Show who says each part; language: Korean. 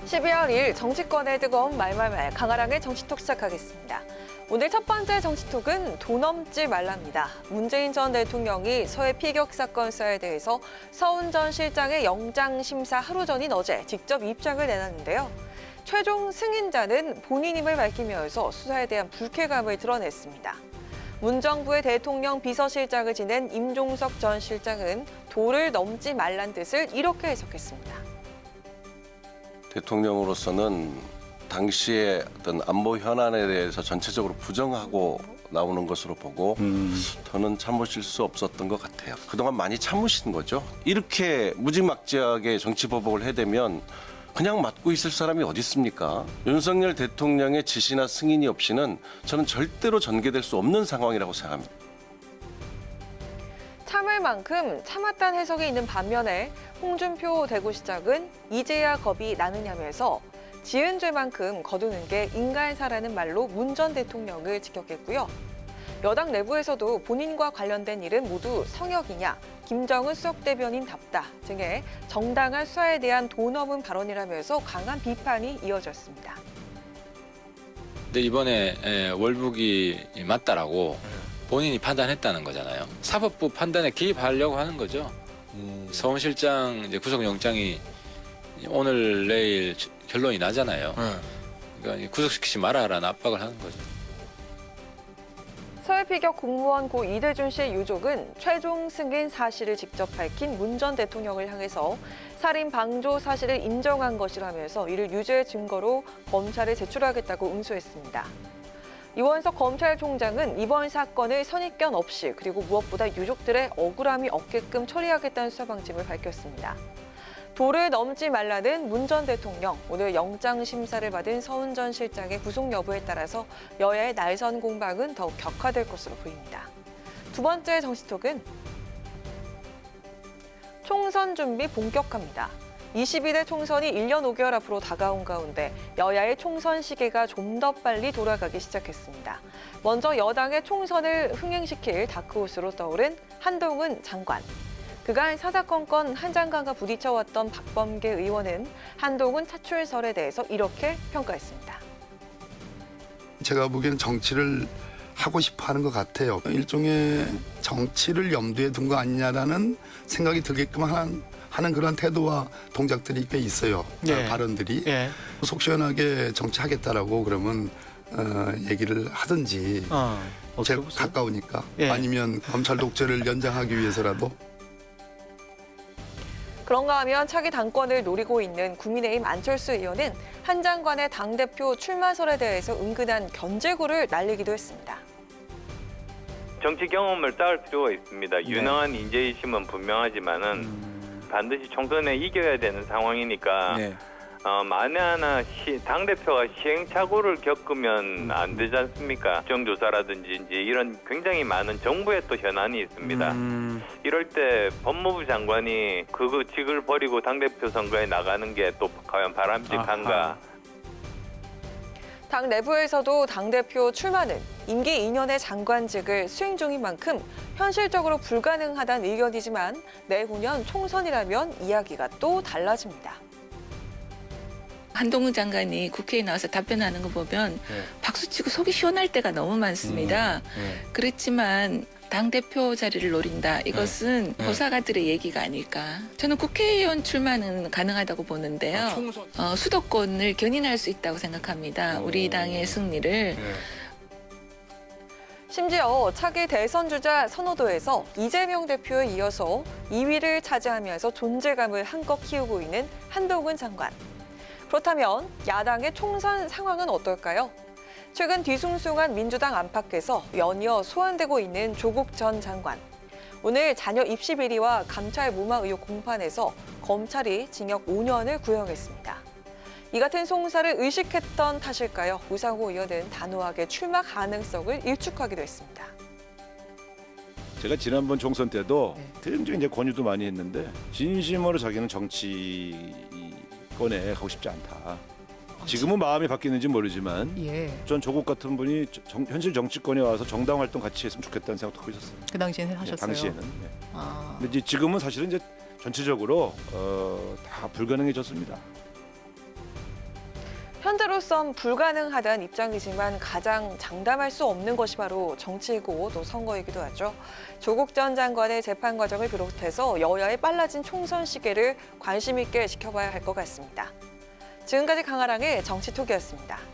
Speaker 1: 12월 1일 정치권의 뜨거운 말말말 강아랑의 정치톡 시작하겠습니다. 오늘 첫 번째 정치톡은 돈 넘지 말랍니다. 문재인 전 대통령이 서해 피격 사건 수사에 대해서 서훈 전 실장의 영장 심사 하루 전인 어제 직접 입장을 내놨는데요. 최종 승인자는 본인임을 밝히면서 수사에 대한 불쾌감을 드러냈습니다. 문정부의 대통령 비서실장을 지낸 임종석 전 실장은 도를 넘지 말란 뜻을 이렇게 해석했습니다.
Speaker 2: 대통령으로서는 당시의 어떤 안보 현안에 대해서 전체적으로 부정하고 나오는 것으로 보고 더는 참으실 수 없었던 것 같아요. 그동안 많이 참으신 거죠. 이렇게 무지막지하게 정치보복을 해대면 그냥 맡고 있을 사람이 어디 있습니까? 윤석열 대통령의 지시나 승인이 없이는 저는 절대로 전개될 수 없는 상황이라고 생각합니다.
Speaker 1: 참을 만큼 참았다는 해석이 있는 반면에 홍준표 대구시장은 이제야 겁이 나느냐면서 지은 죄만큼 거두는 게 인간사라는 말로 문 전 대통령을 직격했고요. 여당 내부에서도 본인과 관련된 일은 모두 성역이냐, 김정은 수석 대변인답다 등의 정당한 수사에 대한 도 넘은 발언이라면서 강한 비판이 이어졌습니다.
Speaker 3: 근데 이번에 월북이 맞다라고 본인이 판단했다는 거잖아요. 사법부 판단에 개입하려고 하는 거죠. 서훈 실장 이제 구속영장이 오늘 내일 결론이 나잖아요. 그러니까 구속시키지 말아라는 압박을 하는 거죠.
Speaker 1: 서해 피격 공무원 고 이대준 씨의 유족은 최종 승인 사실을 직접 밝힌 문 전 대통령을 향해서 살인 방조 사실을 인정한 것이라면서 이를 유죄 증거로 검찰에 제출하겠다고 응수했습니다. 이원석 검찰총장은 이번 사건을 선입견 없이 그리고 무엇보다 유족들의 억울함이 없게끔 처리하겠다는 수사 방침을 밝혔습니다. 도를 넘지 말라는 문 전 대통령, 오늘 영장 심사를 받은 서훈 전 실장의 구속 여부에 따라서 여야의 날선 공방은 더욱 격화될 것으로 보입니다. 두 번째 정치톡은 총선 준비 본격화입니다. 22대 총선이 1년 5개월 앞으로 다가온 가운데 여야의 총선 시기가 좀 더 빨리 돌아가기 시작했습니다. 먼저 여당의 총선을 흥행시킬 다크호스로 떠오른 한동훈 장관. 그간 사사건건 한 장관과 부딪혀왔던 박범계 의원은 한동훈 차출설에 대해서 이렇게 평가했습니다.
Speaker 4: 제가 보기에는 정치를 하고 싶어 하는 것 같아요. 일종의 정치를 염두에 둔 거 아니냐라는 생각이 들게끔 하는 그런 태도와 동작들이 꽤 있어요.
Speaker 5: 예.
Speaker 4: 발언들이.
Speaker 5: 예.
Speaker 4: 속 시원하게 정치하겠다라고 그러면 얘기를 하든지 제일 가까우니까
Speaker 5: 예.
Speaker 4: 아니면 검찰 독재를 연장하기 위해서라도
Speaker 1: 그런가 하면 차기 당권을 노리고 있는 국민의힘 안철수 의원은 한 장관의 당대표 출마설에 대해서 은근한 견제구를 날리기도 했습니다.
Speaker 6: 정치 경험을 쌓을 필요가 있습니다. 유능한 인재이심은 분명하지만은 반드시 총선에 이겨야 되는 상황이니까 만에 하나 당대표가 시행착오를 겪으면 안 되지 않습니까? 국정조사라든지 이제 이런 굉장히 많은 정부의 또 현안이 있습니다. 이럴 때 법무부 장관이 그 직을 버리고 당대표 선거에 나가는 게 또 과연 바람직한가?
Speaker 5: 아하.
Speaker 1: 당 내부에서도 당대표 출마는 임기 2년의 장관직을 수행 중인 만큼 현실적으로 불가능하다는 의견이지만 내후년 총선이라면 이야기가 또 달라집니다.
Speaker 7: 한동훈 장관이 국회에 나와서 답변하는 거 보면 박수치고 속이 시원할 때가 너무 많습니다. 그렇지만 당대표 자리를 노린다. 이것은 호사가들의 얘기가 아닐까. 저는 국회의원 출마는 가능하다고 보는데요. 수도권을 견인할 수 있다고 생각합니다. 우리 당의 승리를.
Speaker 1: 심지어 차기 대선 주자 선호도에서 이재명 대표에 이어서 2위를 차지하면서 존재감을 한껏 키우고 있는 한동훈 장관. 그렇다면 야당의 총선 상황은 어떨까요? 최근 뒤숭숭한 민주당 안팎에서 연이어 소환되고 있는 조국 전 장관. 오늘 자녀 입시 비리와 감찰 무마 의혹 공판에서 검찰이 징역 5년을 구형했습니다. 이 같은 송사를 의식했던 탓일까요? 우상호 의원은 단호하게 출마 가능성을 일축하기도 했습니다.
Speaker 8: 제가 지난번 총선 때도 굉장히 이제 권유도 많이 했는데 진심으로 자기는 정치권에 가고 싶지 않다. 지금은 마음이 바뀌는지 모르지만 전 조국 같은 분이 현실 정치권에 와서 정당 활동 같이 했으면 좋겠다는 생각도 하고 있었어요.
Speaker 5: 그 당시에는 하셨어요?
Speaker 8: 당시에는. 근데 이제 지금은 사실은 이제 전체적으로 다 불가능해졌습니다.
Speaker 1: 현재로선 불가능하다는 입장이지만 가장 장담할 수 없는 것이 바로 정치이고 또 선거이기도 하죠. 조국 전 장관의 재판 과정을 비롯해서 여야의 빨라진 총선 시기를 관심 있게 지켜봐야 할 것 같습니다. 지금까지 강아랑의 정치톡이었습니다.